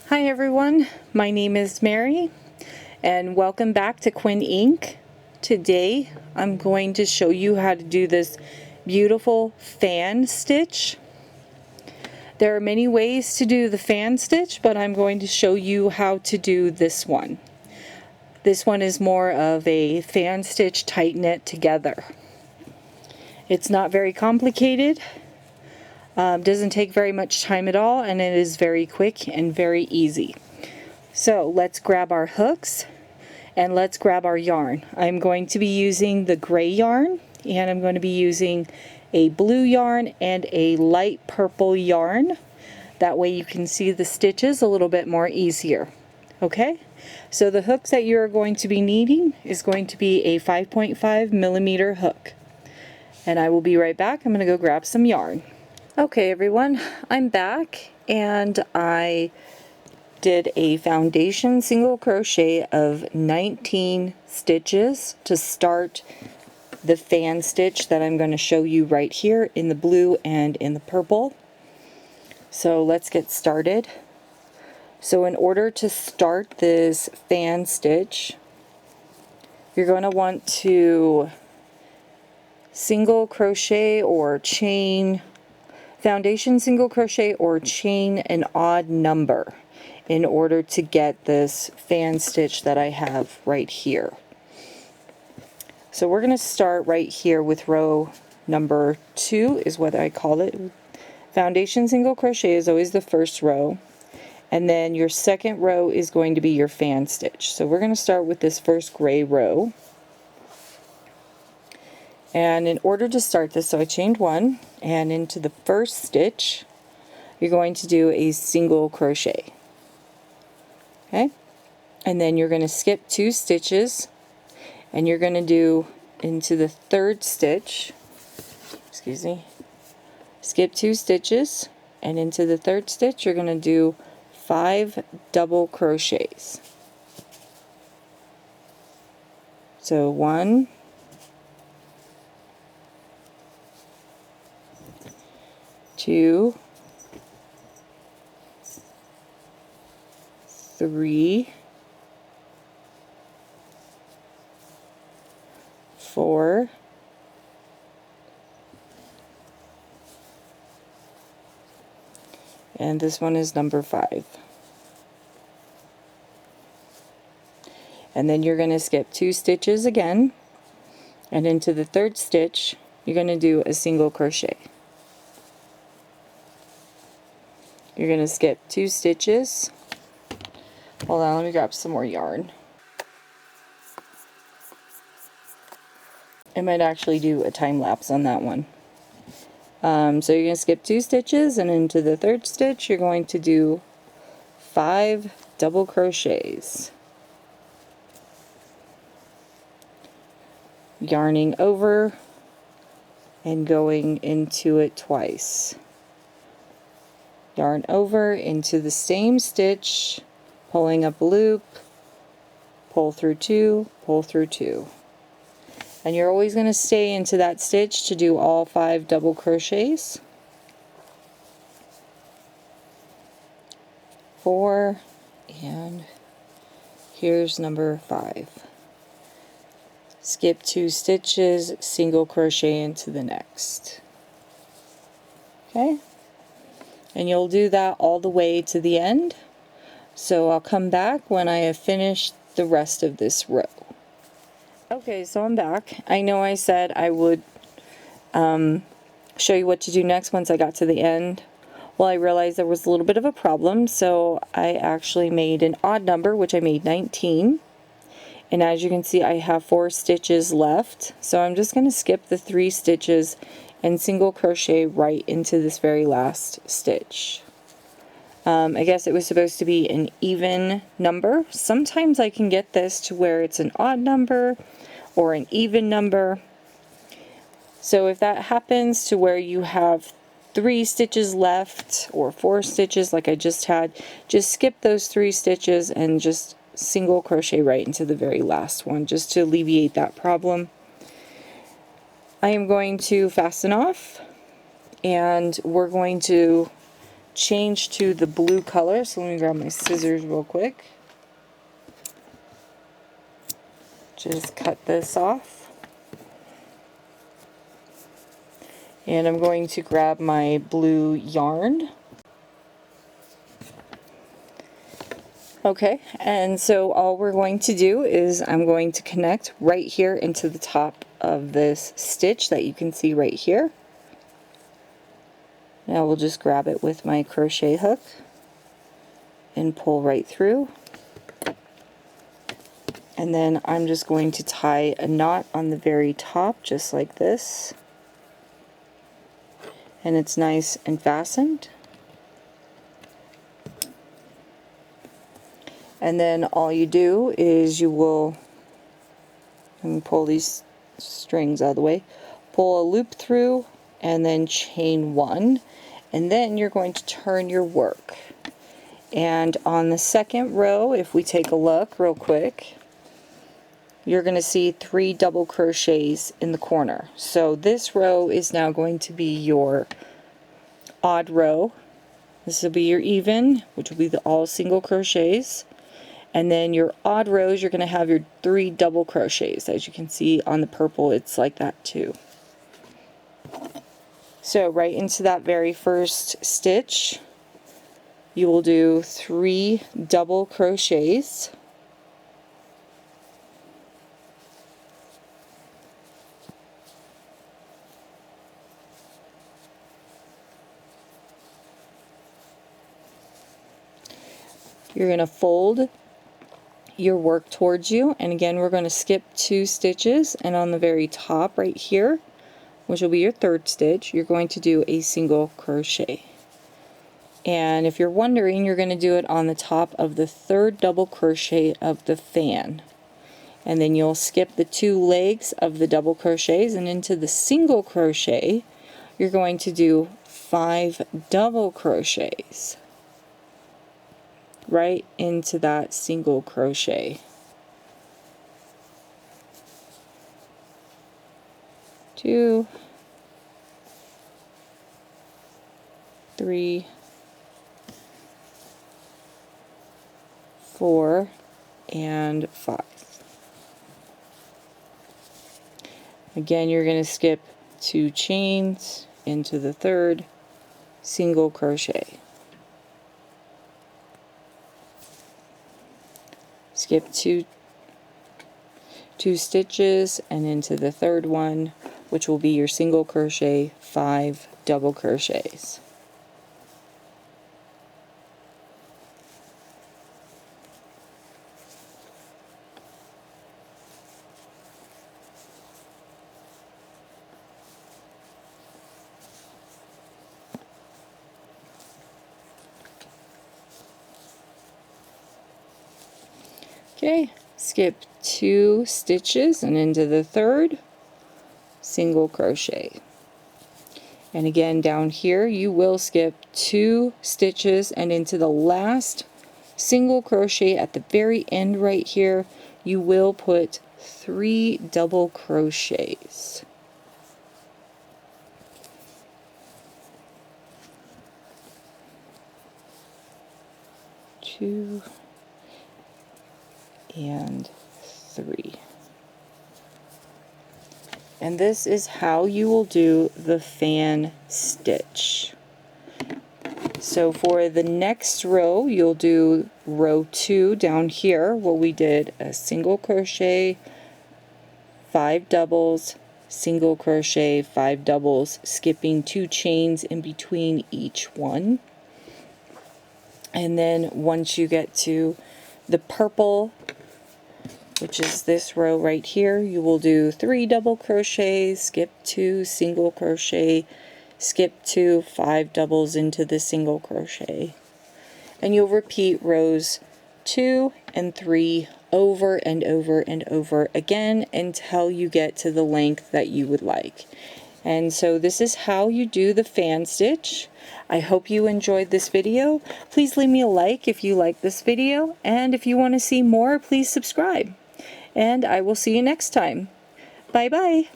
Hi everyone, my name is Mary and welcome back to Quinn Inc. Today I'm going to show you how to do this beautiful fan stitch. There are many ways to do the fan stitch, but I'm going to show you how to do this one. This one is more of a fan stitch tight knit together. It's not very complicated. Doesn't take very much time at all, and it is very quick and very easy. So let's grab our hooks and let's grab our yarn. I'm going to be using the gray yarn, and I'm going to be using a blue yarn and a light purple yarn. That way you can see the stitches a little bit more easier. Okay, so the hooks that you're going to be needing is going to be a 5.5 millimeter hook. And I will be right back. I'm going to go grab some yarn. Okay everyone, I'm back and I did a foundation single crochet of 19 stitches to start the fan stitch that I'm going to show you right here in the blue and in the purple. So let's get started. So in order to start this fan stitch, you're going to want to single crochet or chain, foundation single crochet or chain an odd number in order to get this fan stitch that I have right here. So we're going to start right here with row number 2 is what I call it. Foundation single crochet is always the first row, and then your second row is going to be your fan stitch. So we're going to start with this first gray row. And in order to start this, so I chained 1, and into the first stitch you're going to do a single crochet. Okay, and then you're going to skip 2 stitches and you're going to do into the third stitch, skip 2 stitches, and into the third stitch you're going to do 5 double crochets. So 1, 2, 3, 4, 5, and this one is number 5. And then you're going to skip 2 stitches again, and into the third stitch you're going to do a single crochet. You're going to skip 2 stitches. Hold on, let me grab some more yarn. I might actually do a time lapse on that one. So you're going to skip 2 stitches, and into the third stitch you're going to do 5 double crochets. Yarning over and going into it twice. Yarn over into the same stitch, pulling up a loop, pull through 2, pull through 2. And you're always going to stay into that stitch to do all 5 double crochets. 4, and here's number 5. Skip 2 stitches, single crochet into the next. Okay? And you'll do that all the way to the end. So I'll come back when I have finished the rest of this row. Okay, so I'm back. I know I said I would show you what to do next once I got to the end. Well, I realized there was a little bit of a problem, so I actually made an odd number, which I made 19. And as you can see, I have 4 stitches left. So I'm just going to skip the 3 stitches and single crochet right into this very last stitch. I guess it was supposed to be an even number. Sometimes I can get this to where it's an odd number or an even number. So if that happens to where you have 3 stitches left or 4 stitches like I just had, just skip those 3 stitches and just single crochet right into the very last one, just to alleviate that problem. I am going to fasten off, and we're going to change to the blue color, so let me grab my scissors real quick. Just cut this off. And I'm going to grab my blue yarn. Okay, and so all we're going to do is I'm going to connect right here into the top of this stitch that you can see right here. Now we'll just grab it with my crochet hook and pull right through. And then I'm just going to tie a knot on the very top just like this. And it's nice and fastened. And then all you do is you will, let me pull these strings out of the way, pull a loop through and then chain one, and then you're going to turn your work. And on the second row, if we take a look real quick, you're going to see 3 double crochets in the corner. So this row is now going to be your odd row. This will be your even, which will be the all single crochets. And then your odd rows, you're going to have your 3 double crochets. As you can see on the purple, it's like that too. So right into that very first stitch, you will do 3 double crochets. You're going to fold your work towards you, and again we're going to skip 2 stitches, and on the very top right here, which will be your 3rd stitch, you're going to do a single crochet. And if you're wondering, you're going to do it on the top of the 3rd double crochet of the fan, and then you'll skip the 2 legs of the double crochets, and into the single crochet you're going to do 5 double crochets right into that single crochet. 2, 3, 4, and 5. Again, you're going to skip 2 chains into the 3rd single crochet. Skip two stitches and into the 3rd one, which will be your single crochet, 5 double crochets. Okay, skip 2 stitches and into the 3rd single crochet. And again down here you will skip 2 stitches and into the last single crochet at the very end right here you will put 3 double crochets. Two and 3. And this is how you will do the fan stitch. So for the next row, you'll do row 2 down here where we did a single crochet, 5 doubles, single crochet, 5 doubles, skipping 2 chains in between each one. And then once you get to the purple, which is this row right here, you will do 3 double crochets, skip 2 single crochet, skip 2 5 doubles into the single crochet, and you'll repeat rows 2 and 3 over and over and over again until you get to the length that you would like. And so this is how you do the fan stitch. I hope you enjoyed this video. Please leave me a like if you like this video, and if you want to see more, please subscribe. And I will see you next time. Bye bye.